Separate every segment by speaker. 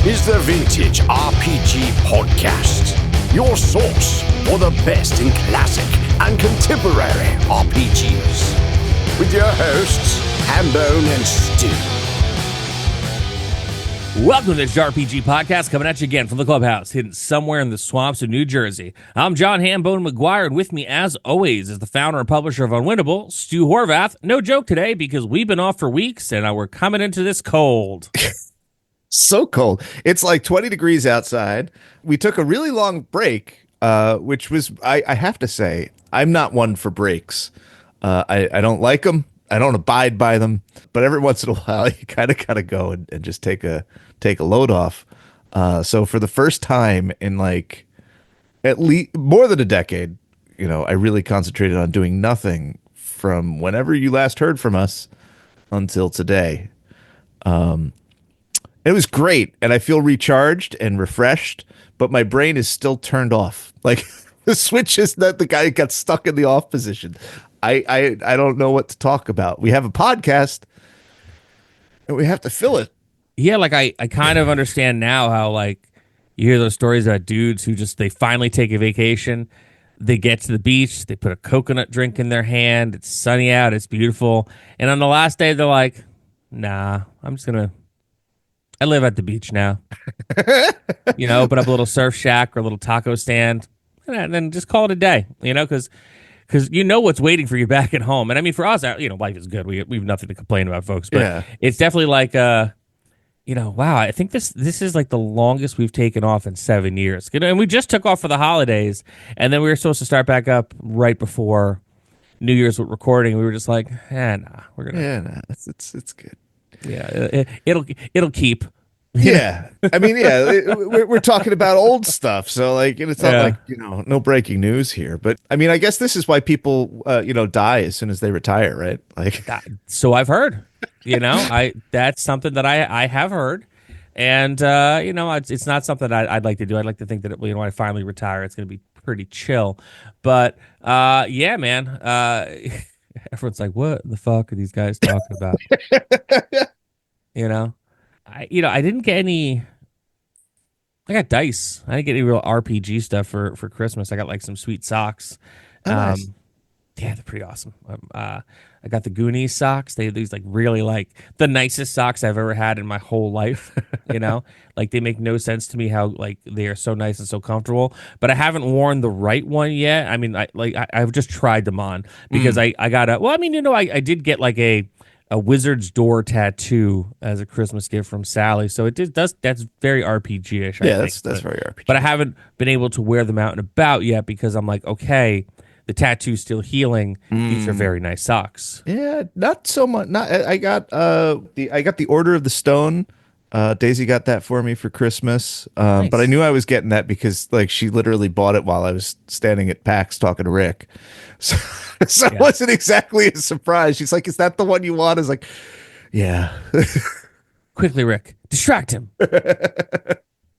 Speaker 1: is the Vintage RPG Podcast, your source for the best in classic and contemporary RPGs. With your hosts, Hambone and Stu.
Speaker 2: Welcome to this RPG Podcast, coming at you again from the clubhouse, hidden somewhere in the swamps of New Jersey. I'm John Hambone McGuire, and with me, as always, is the founder and publisher of Unwinnable, Stu Horvath. No joke today, because we've been off for weeks, and we're coming into this cold.
Speaker 3: So cold. It's like 20 degrees outside. We took a really long break, which was, I have to say, I'm not one for breaks. I don't like them. I don't abide by them. But every once in a while, you kind of gotta go and just take a load off. So for the first time in like at least more than a decade, I really concentrated on doing nothing from whenever you last heard from us until today. It was great, and I feel recharged and refreshed, but my brain is still turned off. Like the switch is that the guy got stuck in the off position. I don't know what to talk about. We have a podcast, and we have to fill it.
Speaker 2: Yeah, like I kind of understand now how like you hear those stories about dudes who they finally take a vacation. They get to the beach, they put a coconut drink in their hand, it's sunny out, it's beautiful. And on the last day, they're like, nah, I live at the beach now. Open up a little surf shack or a little taco stand, and then just call it a day, because what's waiting for you back at home. And I mean, for us, life is good. We have nothing to complain about, folks. But yeah. It's definitely like, wow, I think this is like the longest we've taken off in 7 years. And we just took off for the holidays, and then we were supposed to start back up right before New Year's with recording. We were just like, nah, we're gonna.
Speaker 3: Yeah, nah, it's good.
Speaker 2: Yeah, it'll keep.
Speaker 3: Yeah, I mean, we're talking about old stuff, so like it's not like no breaking news here. But I mean, I guess this is why people die as soon as they retire, right? Like,
Speaker 2: so I've heard. That's something that I have heard, and it's not something I'd like to do. I'd like to think that when I finally retire, it's going to be pretty chill. But yeah, man. Everyone's like, what the fuck are these guys talking about? I didn't get any. I got dice. I didn't get any real RPG stuff for Christmas. I got like some sweet socks.
Speaker 3: Oh, nice.
Speaker 2: Yeah, they're pretty awesome. I got the Goonies socks. These like really like the nicest socks I've ever had in my whole life. Like they make no sense to me how like they are so nice and so comfortable. But I haven't worn the right one yet. I mean, I've just tried them on because I got a. Well, I mean, I did get like a wizard's door tattoo as a Christmas gift from Sally. So that's very RPG-ish.
Speaker 3: Yeah, that's very RPG.
Speaker 2: But I haven't been able to wear them out and about yet because I'm like, okay, the tattoo's still healing. These are very nice socks.
Speaker 3: Yeah, not so much. I got the Order of the Stone. Daisy got that for me for Christmas. Nice. But I knew I was getting that because like she literally bought it while I was standing at PAX talking to Rick. So it wasn't exactly a surprise. She's like, "Is that the one you want?" I was like, "Yeah."
Speaker 2: Quickly, Rick, distract him.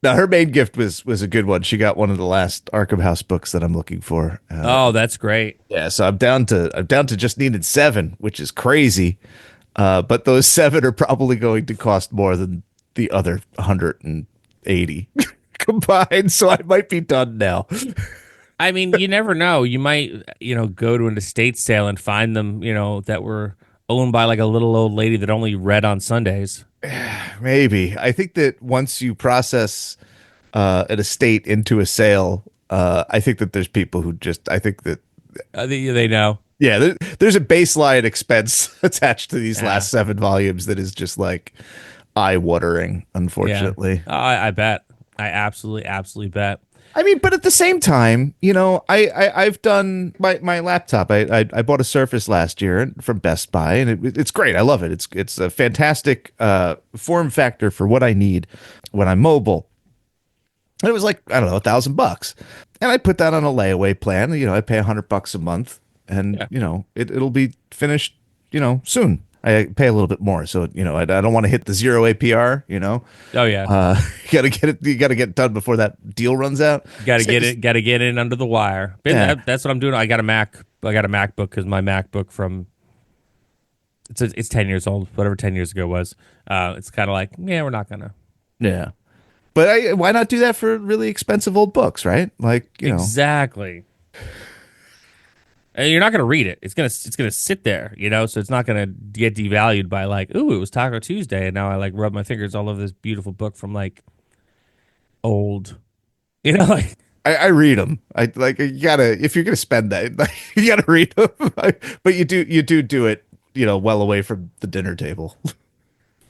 Speaker 3: Now her main gift was a good one. She got one of the last Arkham House books that I'm looking for.
Speaker 2: Oh, that's great.
Speaker 3: Yeah, so I'm down to just needed 7, which is crazy. But those 7 are probably going to cost more than the other 180 combined. So I might be done now.
Speaker 2: I mean, you never know. You might, go to an estate sale and find them, that were owned by like a little old lady that only read on Sundays.
Speaker 3: Maybe. I think that once you process an estate into a sale, I think that there's people who I think that
Speaker 2: they know.
Speaker 3: Yeah, there's a baseline expense attached to these last 7 volumes that is just like eye-watering, unfortunately.
Speaker 2: Yeah. I bet. I absolutely bet.
Speaker 3: I mean, but at the same time, I've done my laptop. I bought a Surface last year from Best Buy, and it's great. I love it. It's a fantastic form factor for what I need when I'm mobile. And it was like, I don't know, $1,000, and I put that on a layaway plan. I pay $100 a month, and it'll be finished, soon. I pay a little bit more, so I don't want to hit the 0 APR.
Speaker 2: Oh yeah,
Speaker 3: you gotta get it. You gotta get it done before that deal runs out.
Speaker 2: Got to get it under the wire. That's what I'm doing. I got a MacBook because my MacBook from it's 10 years old. Whatever 10 years ago was. It's kind of like we're not gonna.
Speaker 3: Yeah. But why not do that for really expensive old books, right? Like,
Speaker 2: Exactly. And you're not going to read it. It's gonna sit there, so it's not going to get devalued by like, ooh, it was Taco Tuesday, and now I like rub my fingers all over this beautiful book from like old, like
Speaker 3: I read them. I like you gotta if you're gonna spend that, like, you gotta read them. But you do it, well away from the dinner table.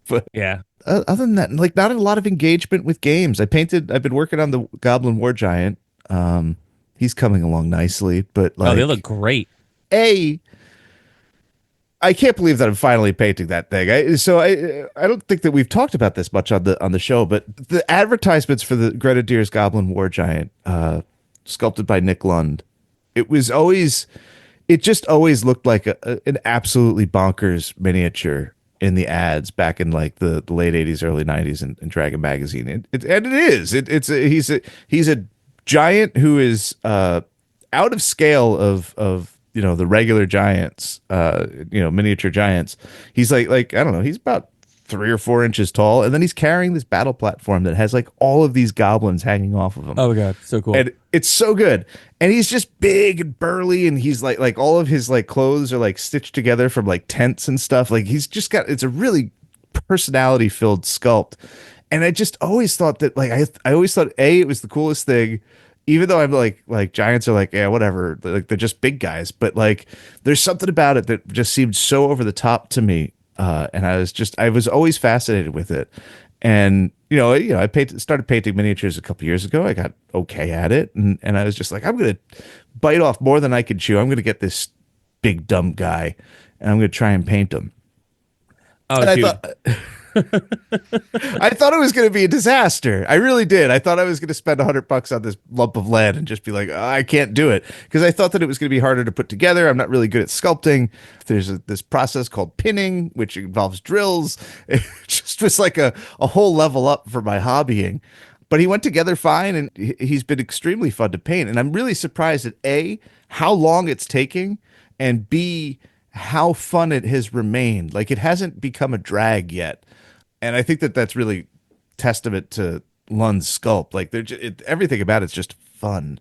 Speaker 3: But
Speaker 2: yeah.
Speaker 3: other than that, like not a lot of engagement with games. I've been working on the Goblin War Giant. He's coming along nicely, but
Speaker 2: Oh, they
Speaker 3: like
Speaker 2: look great.
Speaker 3: a I can't believe that I'm finally painting that thing. I don't think that we've talked about this much on the show, but the advertisements for the Grenadier's Goblin War Giant, sculpted by Nick Lund, it just always looked like an absolutely bonkers miniature in the ads back in like the late '80s, early '90s in Dragon Magazine. And it is. He's a giant who is out of scale of the regular giants, miniature giants. He's like I don't know, he's about 3 or 4 inches tall, and then he's carrying this battle platform that has like all of these goblins hanging off of him.
Speaker 2: Oh my god, so cool.
Speaker 3: And it's so good. And he's just big and burly, and he's like all of his like clothes are like stitched together from like tents and stuff. Like he's just it's a really personality filled sculpt. And I just always thought that like I always thought it was the coolest thing, even though I'm like giants are like, yeah, whatever, like they're just big guys, but like there's something about it that just seemed so over the top to me, and I was always fascinated with it. And I started painting miniatures a couple years ago. I got okay at it, and I was just like, I'm gonna bite off more than I can chew. I'm gonna get this big dumb guy, and I'm gonna try and paint him.
Speaker 2: Oh,
Speaker 3: and
Speaker 2: dude.
Speaker 3: I thought it was going to be a disaster. I really did. I thought I was going to spend $100 on this lump of lead and just be like, oh, I can't do it, because I thought that it was going to be harder to put together. I'm not really good at sculpting. There's this process called pinning, which involves drills. It just was like a whole level up for my hobbying. But he went together fine, and he's been extremely fun to paint. And I'm really surprised at A, how long it's taking, and B, how fun it has remained. Like it hasn't become a drag yet. And I think that that's really testament to Lund's sculpt. Like everything about it's just fun.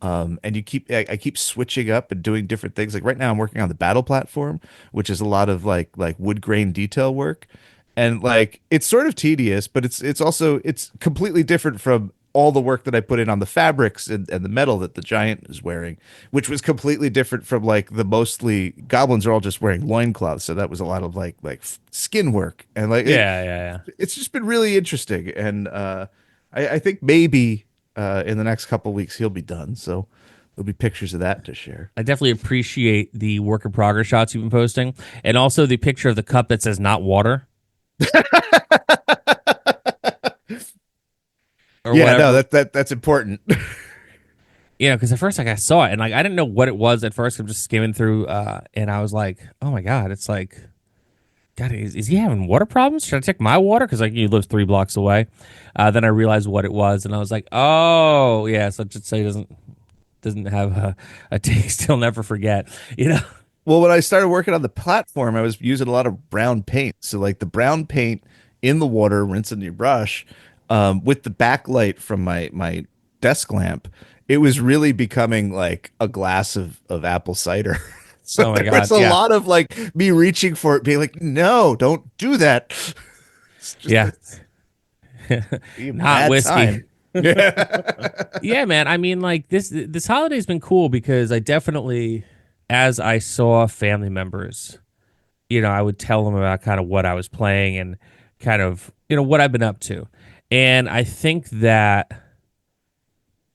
Speaker 3: And I keep switching up and doing different things. Like right now I'm working on the battle platform, which is a lot of like wood grain detail work. And like it's sort of tedious, but it's completely different from all the work that I put in on the fabrics and the metal that the giant is wearing, which was completely different from like the mostly goblins are all just wearing loincloths. So that was a lot of like skin work, and like
Speaker 2: Yeah.
Speaker 3: it's just been really interesting. And I think maybe in the next couple of weeks he'll be done. So there'll be pictures of that to share.
Speaker 2: I definitely appreciate the work in progress shots you've been posting, and also the picture of the cup that says "not water."
Speaker 3: Yeah, whatever. No, that's important.
Speaker 2: Because at first like I saw it and like I didn't know what it was at first. I'm just skimming through, and I was like, oh my god, it's like, God, is he having water problems? Should I check my water? Because like he lives 3 blocks away. Then I realized what it was, and I was like, oh yeah, so just say he doesn't have a taste he'll never forget.
Speaker 3: Well, when I started working on the platform, I was using a lot of brown paint. So like the brown paint in the water, rinse in your brush, with the backlight from my desk lamp, it was really becoming like a glass of apple cider. So
Speaker 2: oh my
Speaker 3: there
Speaker 2: God,
Speaker 3: was a lot of like me reaching for it, being like, no, don't do that.
Speaker 2: Yeah. Not whiskey. Yeah, man. I mean, like this holiday's been cool because I definitely, as I saw family members, I would tell them about kind of what I was playing and kind of, what I've been up to. And I think that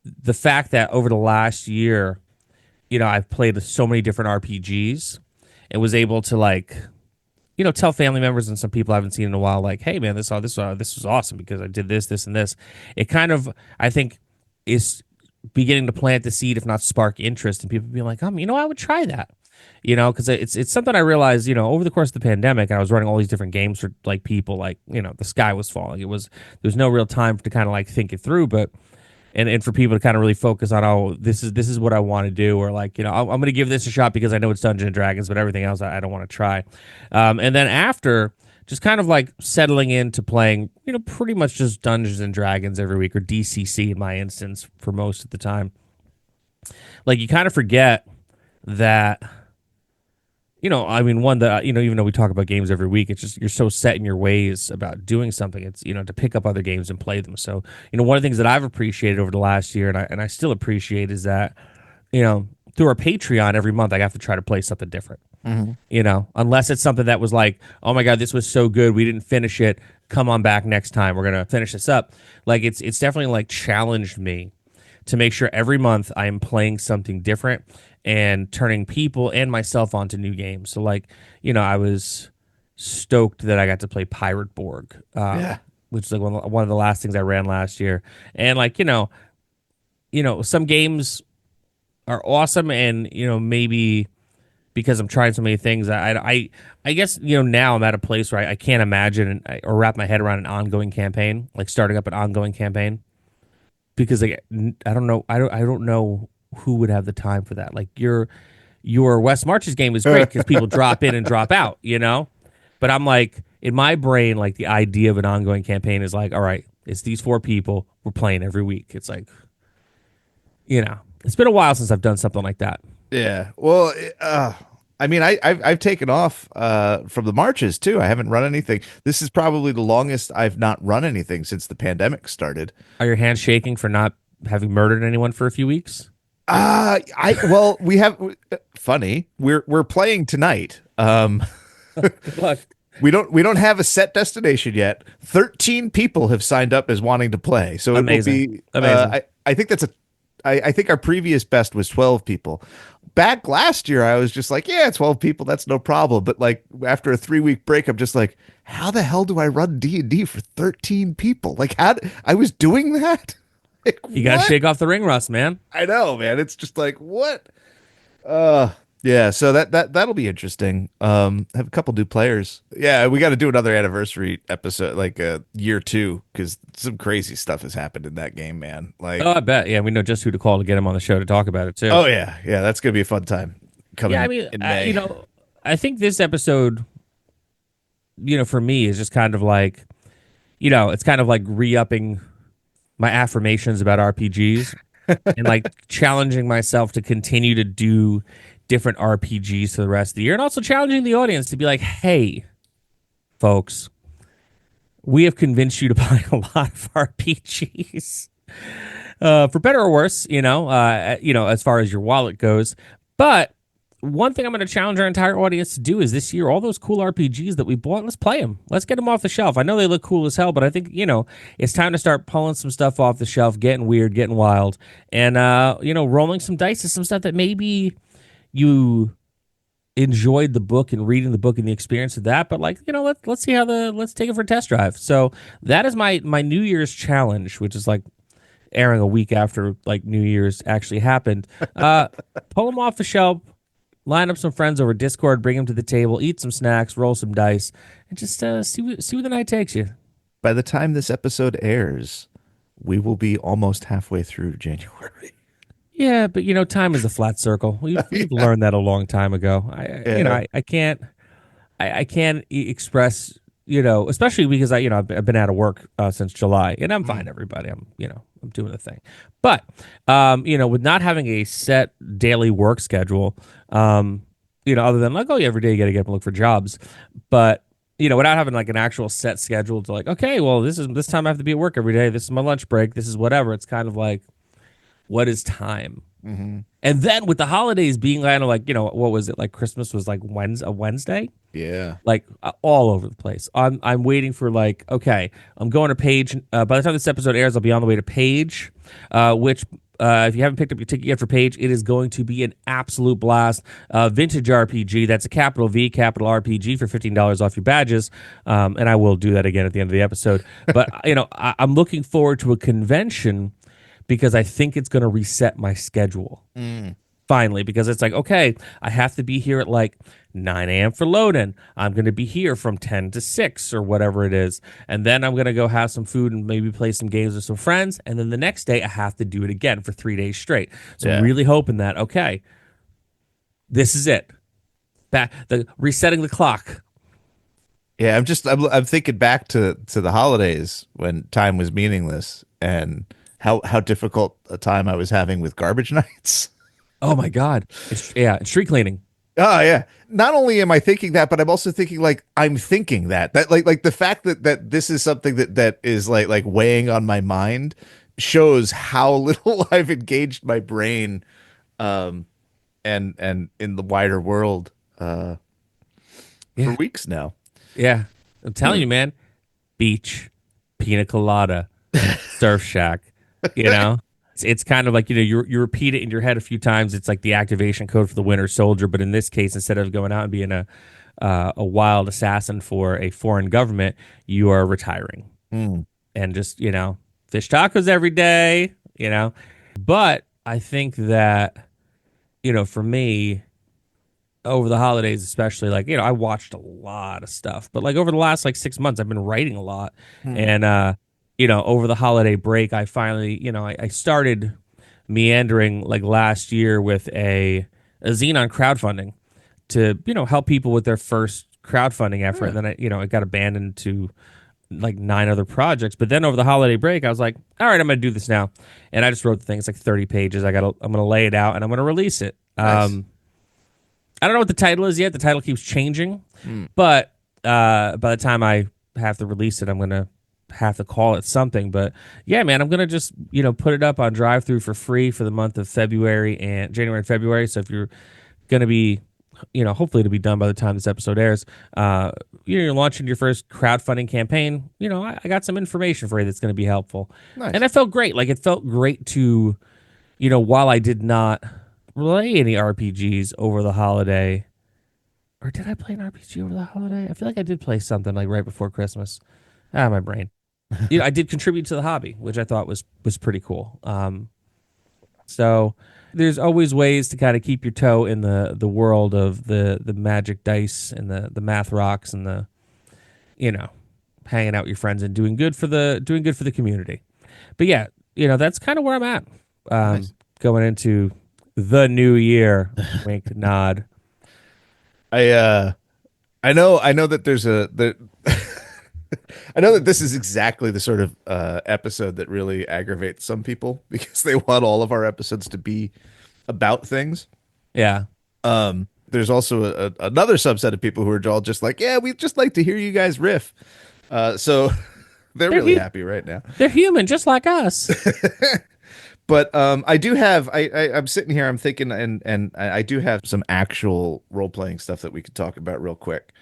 Speaker 2: the fact that over the last year, I've played so many different RPGs and was able to like, tell family members and some people I haven't seen in a while, like, hey man, this was awesome because I did this, and this. It kind of, I think, is beginning to plant the seed, if not spark interest, and people being like, I would try that. Because it's something I realized, over the course of the pandemic, I was running all these different games for like people, like, the sky was falling. There was no real time to kind of like think it through, but and for people to kind of really focus on, this is what I want to do, or like, I'm going to give this a shot because I know it's Dungeons and Dragons, but everything else I don't want to try. And then after just kind of like settling into playing, pretty much just Dungeons and Dragons every week, or DCC in my instance for most of the time. Like, you kind of forget that, one that, even though we talk about games every week, it's just you're so set in your ways about doing something. It's, to pick up other games and play them. So, one of the things that I've appreciated over the last year, and I still appreciate, is that, through our Patreon every month, I have to try to play something different. Unless it's something that was like, oh my God, this was so good, we didn't finish it. Come on back next time. We're going to finish this up. Like, it's definitely like challenged me to make sure every month I am playing something different and turning people and myself onto new games. So, like, I was stoked that I got to play Pirate Borg, which is like one of the last things I ran last year. And like, some games are awesome, and maybe because I'm trying so many things, I guess now I'm at a place where I can't imagine or wrap my head around an ongoing campaign, like starting up an ongoing campaign, because like I don't know who would have the time for that. Like your West Marches game is great because people drop in and drop out, but I'm like, in my brain, like the idea of an ongoing campaign is like, all right, it's these 4 people, we're playing every week. It's like, it's been a while since I've done something like that.
Speaker 3: Yeah. Well, I've taken off from the marches too. I haven't run anything. This is probably the longest I've not run anything since the pandemic started.
Speaker 2: Are your hands shaking for not having murdered anyone for a few weeks?
Speaker 3: We have funny. We're playing tonight.
Speaker 2: Good luck.
Speaker 3: We don't have a set destination yet. 13 people have signed up as wanting to play. So
Speaker 2: Amazing.
Speaker 3: It will be
Speaker 2: Amazing.
Speaker 3: I think I think our previous best was 12 people. Back last year, I was just like, yeah, 12 people, that's no problem. But like after a 3-week break, I'm just like, how the hell do I run D&D for 13 people? Like, I was doing that? Like,
Speaker 2: you got to shake off the ring rust, man.
Speaker 3: I know, man. It's just like, what? Yeah, so that'll be interesting. Have a couple new players. Yeah, we got to do another anniversary episode, like year 2, because some crazy stuff has happened in that game, man. Like,
Speaker 2: I bet. Yeah, we know just who to call to get him on the show to talk about it too.
Speaker 3: Oh yeah, that's gonna be a fun time. Coming, in May.
Speaker 2: I think this episode, for me, is just kind of like, it's kind of like re-upping my affirmations about RPGs and like challenging myself to continue to do different RPGs for the rest of the year, and also challenging the audience to be like, hey, folks, we have convinced you to buy a lot of RPGs, for better or worse, as far as your wallet goes. But one thing I'm going to challenge our entire audience to do is this year, all those cool RPGs that we bought, let's play them. Let's get them off the shelf. I know they look cool as hell, but I think, it's time to start pulling some stuff off the shelf, getting weird, getting wild, and, rolling some dice to some stuff that maybe you enjoyed the book and reading the book and the experience of that, but like, let's see let's take it for a test drive. So that is my New Year's challenge, which is like airing a week after like New Year's actually happened. Pull them off the shelf, line up some friends over Discord, bring them to the table, eat some snacks, roll some dice, and just see where the night takes you.
Speaker 3: By the time this episode airs, we will be almost halfway through January.
Speaker 2: Yeah, but time is a flat circle. We've learned that a long time ago. I can't express, especially because I've been out of work since July, and I'm fine. Everybody, I'm doing the thing. But with not having a set daily work schedule, other than like, oh yeah, every day you got to get up and look for jobs, but without having like an actual set schedule to like, okay, well this time I have to be at work every day. This is my lunch break. This is whatever. It's kind of like, what is time? Mm-hmm. And then with the holidays being kind of like, what was it? Like Christmas was like Wednesday?
Speaker 3: Yeah.
Speaker 2: Like all over the place. I'm waiting for like, okay, I'm going to Page. By the time this episode airs, I'll be on the way to Page, which if you haven't picked up your ticket yet for Page, it is going to be an absolute blast. Vintage RPG. That's a capital V, capital RPG for $15 off your badges. And I will do that again at the end of the episode. But, I'm looking forward to a convention because I think it's going to reset my schedule. Finally, because it's like, okay, I have to be here at like 9 a.m. for load-in. I'm going to be here from 10 to 6 or whatever it is. And then I'm going to go have some food and maybe play some games with some friends. And then the next day, I have to do it again for 3 days straight. So I'm really hoping that, okay, this is it. Resetting the clock.
Speaker 3: Yeah, I'm thinking back to the holidays when time was meaningless and how difficult a time I was having with garbage nights.
Speaker 2: Oh my God. It's street cleaning.
Speaker 3: Oh yeah. Not only am I thinking that, but I'm also thinking like I'm thinking that like the fact that this is something that is like weighing on my mind shows how little I've engaged my brain um and in the wider world for
Speaker 2: Yeah.
Speaker 3: weeks now.
Speaker 2: Yeah. I'm telling you, man. Beach, pina colada, surf shack, you know? It's kind of like, you repeat it in your head a few times. It's like the activation code for the Winter Soldier. But in this case, instead of going out and being a wild assassin for a foreign government, you are retiring
Speaker 3: Mm,
Speaker 2: and just, fish tacos every day, But I think that, for me, over the holidays, especially, like, I watched a lot of stuff, but like over the last like 6 months, I've been writing a lot.
Speaker 3: mm.
Speaker 2: And, over the holiday break, I finally, I started meandering like last year with a zine on crowdfunding to, help people with their first crowdfunding effort. And then it got abandoned to like 9 other projects. But then over the holiday break, I was like, all right, I'm going to do this now. And I just wrote the thing. It's like 30 pages. I'm going to lay it out and I'm going to release it.
Speaker 3: Nice.
Speaker 2: I don't know what the title is yet. The title keeps changing,
Speaker 3: Mm.
Speaker 2: but by the time I have to release it, I'm gonna have to call it something. But yeah, man, I'm gonna just put it up on drive through for free for the month of February and January and February. So if you're gonna be, hopefully it'll be done by the time this episode airs. You're launching your first crowdfunding campaign. I got some information for you that's gonna be helpful,
Speaker 3: Nice.
Speaker 2: and it felt great. Like it felt great to, while I did not play any RPGs over the holiday. Or did I play an RPG over the holiday? I feel like I did play something like right before Christmas. My brain. I did contribute to the hobby, which I thought was pretty cool. So there's always ways to kind of keep your toe in the world of the magic dice and the math rocks and the hanging out with your friends and doing good for the community. But yeah, that's kind of where I'm at.
Speaker 3: Nice.
Speaker 2: Going into the new year. Wink, nod.
Speaker 3: I know that there's I know that this is exactly the sort of episode that really aggravates some people because they want all of our episodes to be about things.
Speaker 2: Yeah.
Speaker 3: There's also another subset of people who are all just like, yeah, we'd just like to hear you guys riff. So they're
Speaker 2: They're
Speaker 3: really
Speaker 2: hu-
Speaker 3: happy right now.
Speaker 2: they're human just like us.
Speaker 3: But I do have I'm sitting here, I'm thinking, and I do have some actual role playing stuff that we could talk about real quick.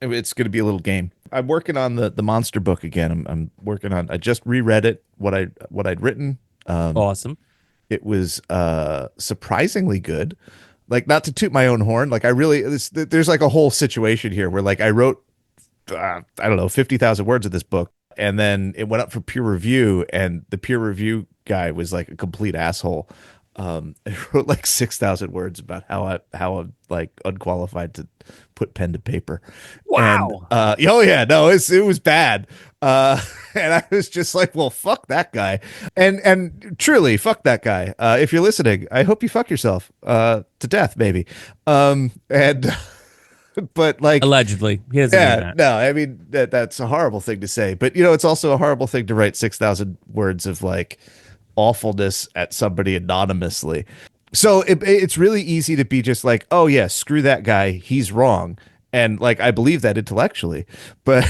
Speaker 3: It's going to be a little game. I'm working on the monster book again. I'm working on. I just reread it. What I'd written.
Speaker 2: Awesome.
Speaker 3: It was surprisingly good. Like, not to toot my own horn. Like, there's like a whole situation here where like I wrote I don't know 50,000 words of this book, and then it went up for peer review, and the peer review guy was like a complete asshole. I wrote like 6,000 words about how I'm like unqualified to put pen to paper. And
Speaker 2: Wow.
Speaker 3: oh yeah, no, it was bad. And I was just like, well, fuck that guy. And truly, fuck that guy. If you're listening, I hope you fuck yourself to death, maybe. And but like,
Speaker 2: Allegedly. He doesn't mean
Speaker 3: yeah,
Speaker 2: that.
Speaker 3: no, I mean that's a horrible thing to say, but it's also a horrible thing to write 6,000 words of like awfulness at somebody anonymously. So it's really easy to be just like, oh yeah, screw that guy, he's wrong, and like I believe that intellectually, but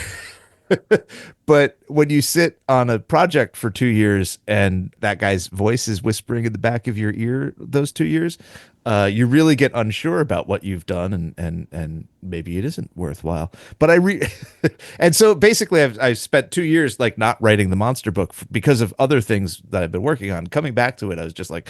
Speaker 3: but when you sit on a project for 2 years and that guy's voice is whispering in the back of your ear those 2 years, you really get unsure about what you've done, and maybe it isn't worthwhile. But and so basically, I've spent 2 years like not writing the monster book because of other things that I've been working on. Coming back to it, I was just like,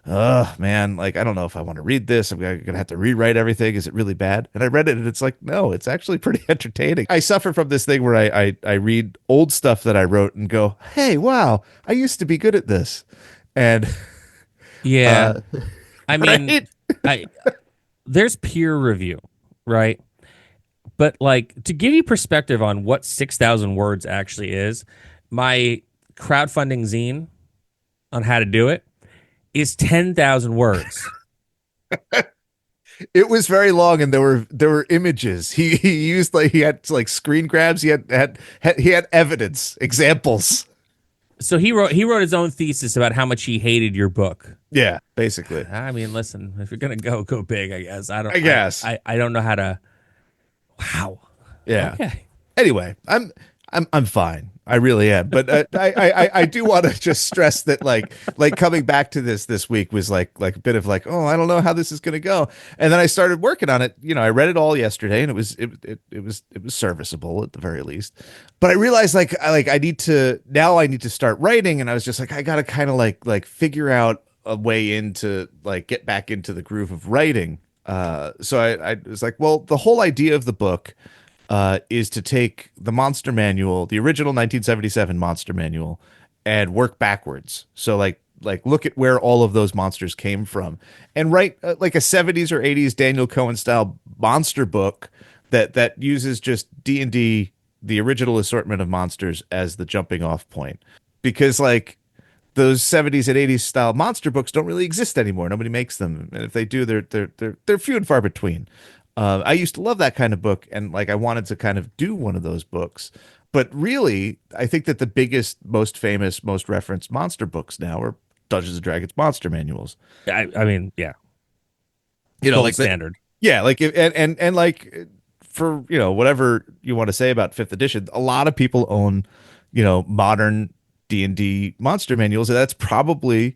Speaker 3: oh man, like I don't know if I want to read this. I'm gonna have to rewrite everything. Is it really bad? And I read it, and it's like, no, it's actually pretty entertaining. I suffer from this thing where I read old stuff that I wrote and go, hey, wow, I used to be good at this, and
Speaker 2: Yeah. I mean,
Speaker 3: right.
Speaker 2: I there's peer review, right? But like to give you perspective on what 6,000 words actually is, my crowdfunding zine on how to do it is 10,000 words.
Speaker 3: It was very long, and there were images. He used he had like screen grabs. He had evidence, examples.
Speaker 2: So he wrote his own thesis about how much he hated your book.
Speaker 3: Yeah, basically.
Speaker 2: I mean, listen, if you're gonna go big, I guess.
Speaker 3: I guess.
Speaker 2: I don't know how to. Wow.
Speaker 3: Yeah.
Speaker 2: Okay.
Speaker 3: Anyway, I'm fine. I really am. But I do want to just stress that like coming back to this week was like a bit of like, oh, I don't know how this is going to go. And then I started working on it. I read it all yesterday, and it was serviceable at the very least. But I realized I need to start writing, and I was just like, I got to kind of like figure out a way into like get back into the groove of writing. So I was like, well, the whole idea of the book is to take the monster manual, the original 1977 monster manual, and work backwards. So like look at where all of those monsters came from, and write like a 70s or 80s Daniel Cohen style monster book that uses just D&D, the original assortment of monsters, as the jumping off point. Because like those 70s and 80s style monster books don't really exist anymore. Nobody makes them, and if they do, they're few and far between. I used to love that kind of book, and like I wanted to kind of do one of those books. But really, I think that the biggest, most famous, most referenced monster books now are Dungeons and Dragons monster manuals.
Speaker 2: I mean, yeah,
Speaker 3: Gold
Speaker 2: like standard.
Speaker 3: Yeah, like and like for whatever you want to say about fifth edition, a lot of people own modern D&D monster manuals, and that's probably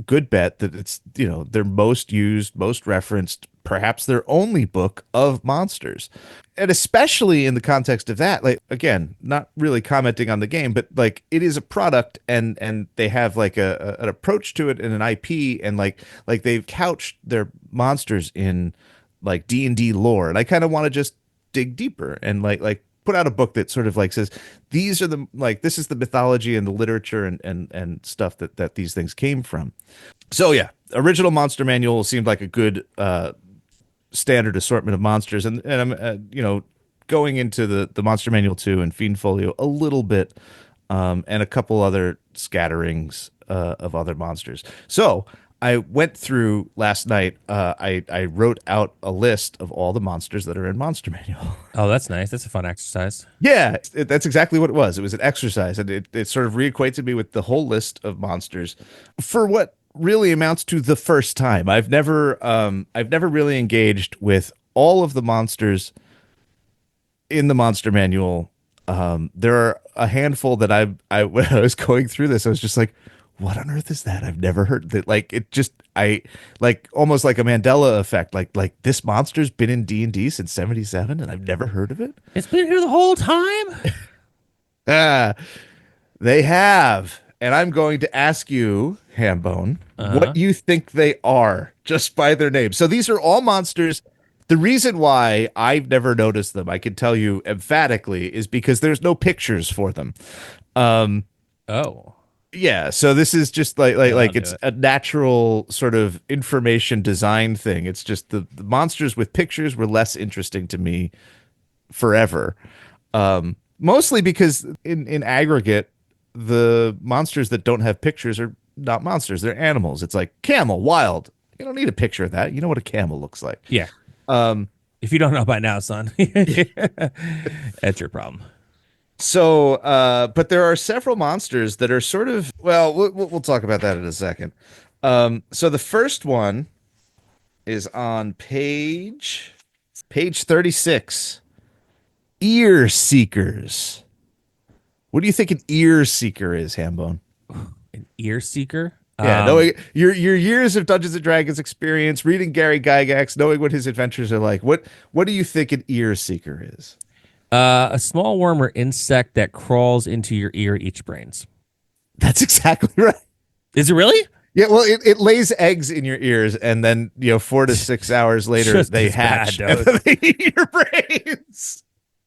Speaker 3: good bet that it's their most used, most referenced, perhaps their only book of monsters. And especially in the context of that, like, again, not really commenting on the game, but like it is a product, and they have like an approach to it and an IP, and like they've couched their monsters in like D&D lore. And I kind of want to just dig deeper and like put out a book that sort of like says these are this is the mythology and the literature and stuff that these things came from. So yeah, original monster manual seemed like a good standard assortment of monsters, and I'm going into the monster manual 2 and Fiend Folio a little bit, and a couple other scatterings of other monsters. So I went through last night. I wrote out a list of all the monsters that are in Monster Manual.
Speaker 2: Oh, that's nice. That's a fun exercise.
Speaker 3: Yeah, that's exactly what it was. It was an exercise, and it sort of reacquainted me with the whole list of monsters for what really amounts to the first time. I've never really engaged with all of the monsters in the Monster Manual. There are a handful that when I was going through this, I was just like, what on earth is that? I've never heard that. Like, it just, I like almost like a Mandela effect. Like this monster's been in D&D since 77 and I've never heard of it.
Speaker 2: It's been here the whole time.
Speaker 3: They have. And I'm going to ask you, Hambone, what you think they are just by their name. So these are all monsters. The reason why I've never noticed them, I can tell you emphatically, is because there's no pictures for them.
Speaker 2: Oh.
Speaker 3: Yeah, so this is just like it's a natural sort of information design thing. It's just the monsters with pictures were less interesting to me forever. Mostly because in aggregate, the monsters that don't have pictures are not monsters, they're animals. It's like camel, wild. You don't need a picture of that. You know what a camel looks like.
Speaker 2: Yeah. If you don't know by now, son, that's your problem.
Speaker 3: So, but there are several monsters that are sort of, well, we'll talk about that in a second. So the first one is on page 36. Ear Seekers. What do you think an ear seeker is, Hambone?
Speaker 2: An ear seeker?
Speaker 3: Yeah, knowing your years of Dungeons and Dragons experience, reading Gary Gygax, knowing what his adventures are like. What do you think an ear seeker is?
Speaker 2: A small worm or insect that crawls into your ear at each brains.
Speaker 3: That's exactly right.
Speaker 2: Is it really?
Speaker 3: Yeah, well, it lays eggs in your ears, and then 4 to 6 hours later they hatch, and then they eat your brains.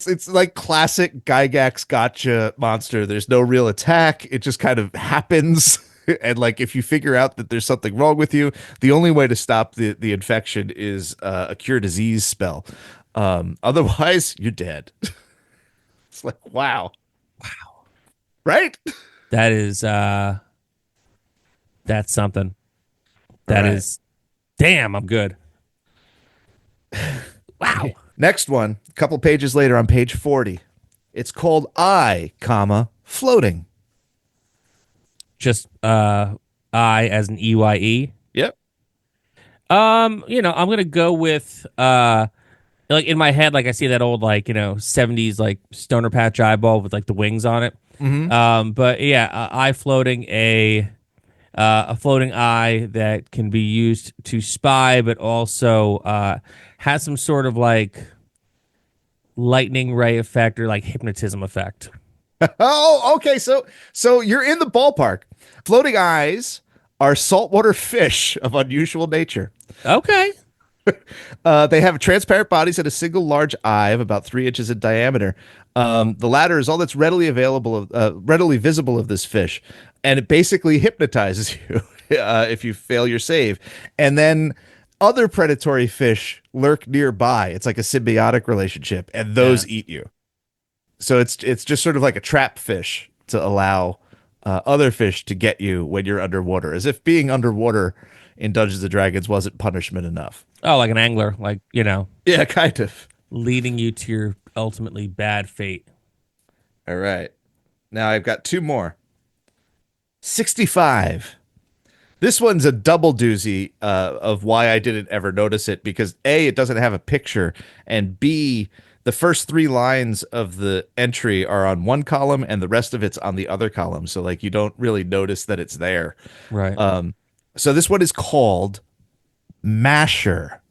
Speaker 3: It's like classic Gygax gotcha monster. There's no real attack. It just kind of happens. And like if you figure out that there's something wrong with you, the only way to stop the infection is a cure disease spell. Otherwise, you're dead. It's like, wow. Right?
Speaker 2: That is that's something. That is damn, I'm good. Wow.
Speaker 3: Next one, a couple pages later on page 40. It's called I, comma, floating.
Speaker 2: Just I as an EYE.
Speaker 3: Yep.
Speaker 2: I'm gonna go with like in my head, like I see that old like 70s like stoner patch eyeball with like the wings on it.
Speaker 3: Mm-hmm.
Speaker 2: But yeah, eye floating a floating eye that can be used to spy, but also has some sort of like lightning ray effect or like hypnotism effect.
Speaker 3: Oh, okay. So you're in the ballpark. Floating eyes are saltwater fish of unusual nature.
Speaker 2: Okay.
Speaker 3: They have transparent bodies and a single large eye of about 3 inches in diameter. The latter is all that's readily visible of this fish, and it basically hypnotizes you if you fail your save. And then other predatory fish lurk nearby. It's like a symbiotic relationship, and those
Speaker 2: Yeah.
Speaker 3: eat you. So it's just sort of like a trap fish to allow other fish to get you when you're underwater, as if being underwater in Dungeons and Dragons wasn't punishment enough.
Speaker 2: Oh, like an angler, like
Speaker 3: Yeah, kind of.
Speaker 2: leading you to your ultimately bad fate.
Speaker 3: All right. Now I've got two more. 65. This one's a double doozy of why I didn't ever notice it, because A, it doesn't have a picture, and B, the first 3 lines of the entry are on one column and the rest of it's on the other column. So like you don't really notice that it's there.
Speaker 2: Right.
Speaker 3: So this one is called Masher.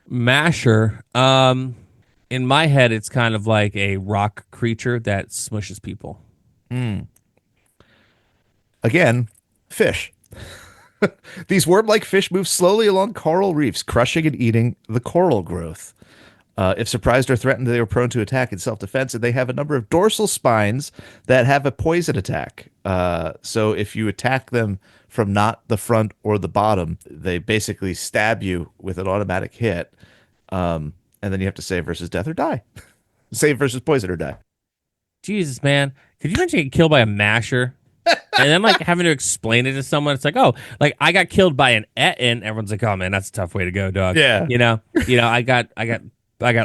Speaker 2: Masher. In my head, it's kind of like a rock creature that smushes people.
Speaker 3: Again, fish. These worm-like fish move slowly along coral reefs, crushing and eating the coral growth. If surprised or threatened, they are prone to attack in self-defense, and they have a number of dorsal spines that have a poison attack. So if you attack them from not the front or the bottom, they basically stab you with an automatic hit, and then you have to save versus death or die. Save versus poison or die.
Speaker 2: Jesus, man. Could you imagine getting killed by a masher? And then like having to explain it to someone, it's like, oh, like I got killed by an Etin. Everyone's like, oh man, that's a tough way to go, dog.
Speaker 3: Yeah.
Speaker 2: I got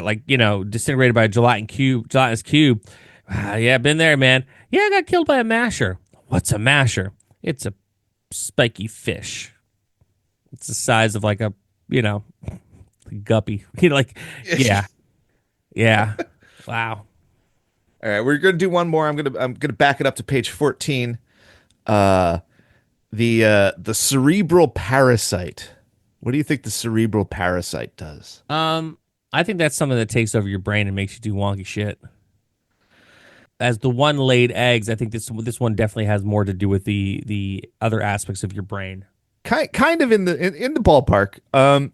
Speaker 2: like, disintegrated by a gelatinous cube. Yeah, been there, man. Yeah, I got killed by a masher. What's a masher? It's a spiky fish. It's the size of like a, guppy. Yeah. Yeah. Wow.
Speaker 3: All right, we're gonna do one more. I'm gonna back it up to page 14. The cerebral parasite. What do you think the cerebral parasite does?
Speaker 2: I think that's something that takes over your brain and makes you do wonky shit. As the one laid eggs, I think this one definitely has more to do with the other aspects of your brain.
Speaker 3: Kind of in the ballpark.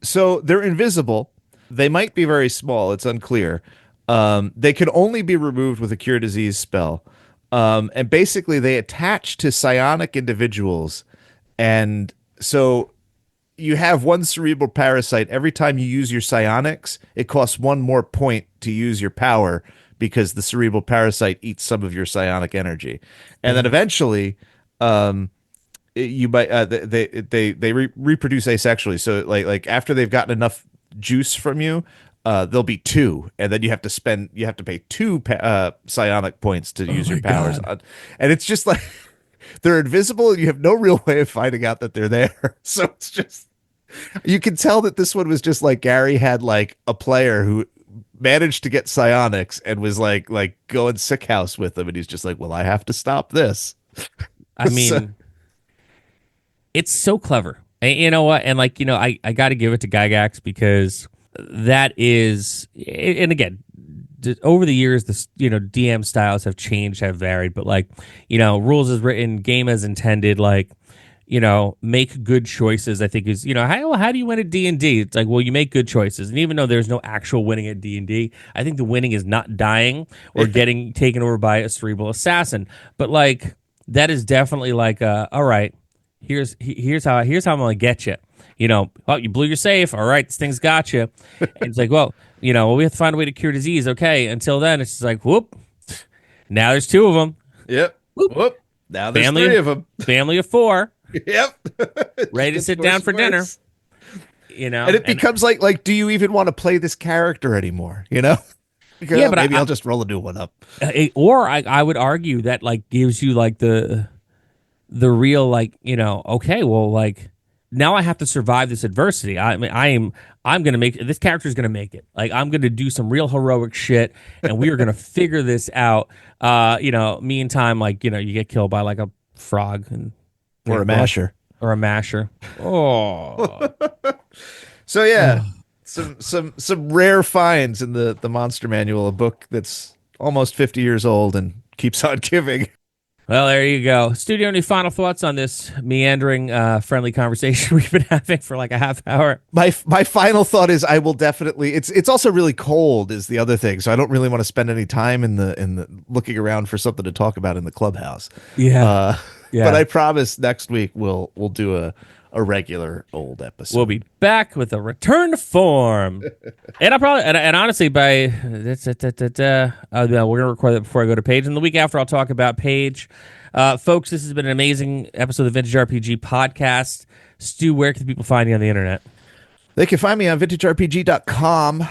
Speaker 3: So they're invisible. They might be very small. It's unclear. They can only be removed with a cure disease spell. And basically they attach to psionic individuals. And so you have one cerebral parasite. Every time you use your psionics, it costs one more point to use your power because the cerebral parasite eats some of your psionic energy. And then eventually, you might they reproduce asexually. So like after they've gotten enough juice from you, there'll be two, and then you have to pay two psionic points to use your powers on. And it's just like they're invisible, and you have no real way of finding out that they're there. So it's just, you can tell that this one was just like Gary had like a player who managed to get psionics and was like going sick house with them, and he's just like, well, I have to stop this.
Speaker 2: I mean, it's so clever. And you know what? And I got to give it to Gygax because that is, and again, over the years, this DM styles have changed, have varied, but rules as written, game as intended, make good choices. I think is how do you win at D&D? It's like, well, you make good choices, and even though there's no actual winning at D&D, I think the winning is not dying or getting taken over by a cerebral assassin. But that is definitely all right. Here's how I'm gonna get you. Oh, you blew your safe. All right, this thing's got you. And it's like, well, we have to find a way to cure disease. Okay, until then, it's just like, whoop. Now there's two of them.
Speaker 3: Yep. Whoop. Now there's
Speaker 2: Family,
Speaker 3: three of them.
Speaker 2: Family of four.
Speaker 3: Yep.
Speaker 2: Ready to sit down for dinner.
Speaker 3: And it becomes like, do you even want to play this character anymore? Because maybe I'll just roll a new one up.
Speaker 2: Or I would argue that like gives you like the real like, okay, well, like now I have to survive this adversity. I'm going to make this character is going to make it. Like I'm going to do some real heroic shit, and we are going to figure this out. Meantime, like you get killed by like a frog
Speaker 3: or a masher.
Speaker 2: Or a masher. Oh.
Speaker 3: So yeah, some rare finds in the Monster Manual, a book that's almost 50 years old and keeps on giving.
Speaker 2: Well, there you go. Studio, any final thoughts on this meandering, friendly conversation we've been having for like a half hour?
Speaker 3: My final thought is I will definitely. It's also really cold is the other thing, so I don't really want to spend any time in the looking around for something to talk about in the clubhouse.
Speaker 2: Yeah.
Speaker 3: But I promise next week we'll do a regular old episode.
Speaker 2: We'll be back with a return to form. And I'll probably and honestly by we're gonna record that before I go to Paige. And the week after I'll talk about Paige. Folks, this has been an amazing episode of the Vintage RPG Podcast. Stu, where can people find you on the internet?
Speaker 3: They can find me on vintagerpg.com.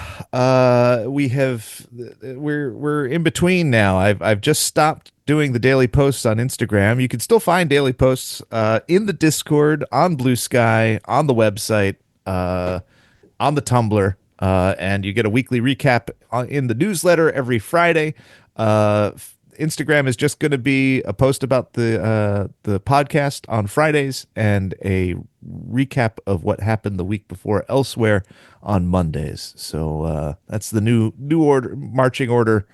Speaker 3: We're in between now. I've just stopped doing the daily posts on Instagram. You can still find daily posts in the Discord, on Blue Sky, on the website, on the Tumblr, and you get a weekly recap in the newsletter every Friday. Instagram is just going to be a post about the podcast on Fridays and a recap of what happened the week before elsewhere on Mondays. So that's the new marching order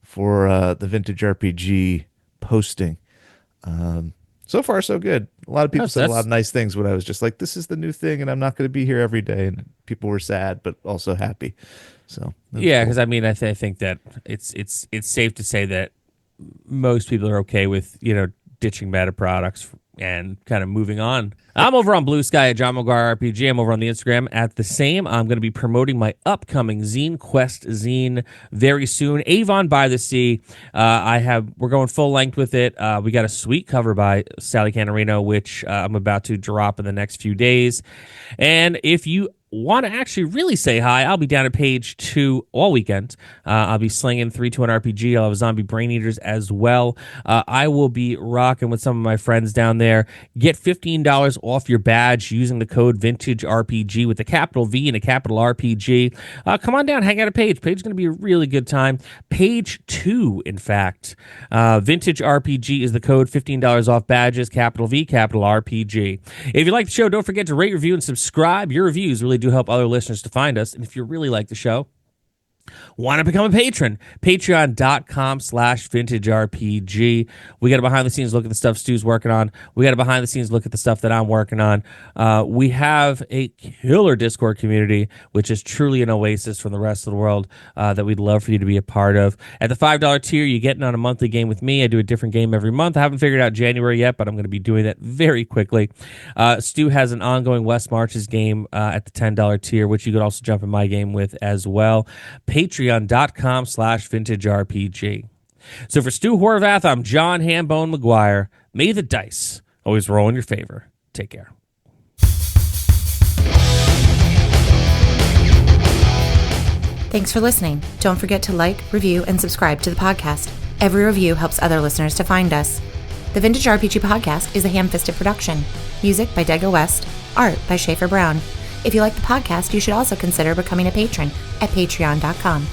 Speaker 3: for the Vintage RPG posting. So far, so good. A lot of people said a lot of nice things when I was just like, this is the new thing, and I'm not going to be here every day. And people were sad, but also happy. So
Speaker 2: yeah, because cool. I mean, I think that it's safe to say that most people are okay with ditching meta products and kind of moving on. I'm over on Blue Sky at John McGuire RPG. I'm over on the Instagram at the same. I'm going to be promoting my upcoming Zine Quest zine very soon. Avon by the Sea. We're going full length with it. We got a sweet cover by Sally Canarino, which I'm about to drop in the next few days. And if you want to actually really say hi, I'll be down at page 2 all weekend. I'll be slinging 321 RPG. I'll have zombie brain eaters as well. I will be rocking with some of my friends down there. Get $15 off your badge using the code Vintage RPG with a capital V and a capital RPG. Come on down, hang out at Page. Page is going to be a really good time. Page 2, in fact. Vintage RPG is the code, $15 off badges, capital V, capital RPG. If you like the show, don't forget to rate, review, and subscribe. Your reviews really do help other listeners to find us. And if you really like the show, why not become a patron? Patreon.com/vintagerpg. We got a behind-the-scenes look at the stuff Stu's working on. We got a behind-the-scenes look at the stuff that I'm working on. We have a killer Discord community, which is truly an oasis from the rest of the world that we'd love for you to be a part of. At the $5 tier, you're getting on a monthly game with me. I do a different game every month. I haven't figured out January yet, but I'm going to be doing that very quickly. Stu has an ongoing West Marches game at the $10 tier, which you could also jump in my game with as well. Patreon.com/vintagerpg. So for Stu Horvath, I'm John Hambone McGuire. May the dice always roll in your favor. Take care.
Speaker 4: Thanks for listening. Don't forget to like, review, and subscribe to the podcast. Every review helps other listeners to find us. The Vintage RPG Podcast is a ham-fisted production. Music by Dego West. Art by Schaefer Brown. If you like the podcast, you should also consider becoming a patron at patreon.com.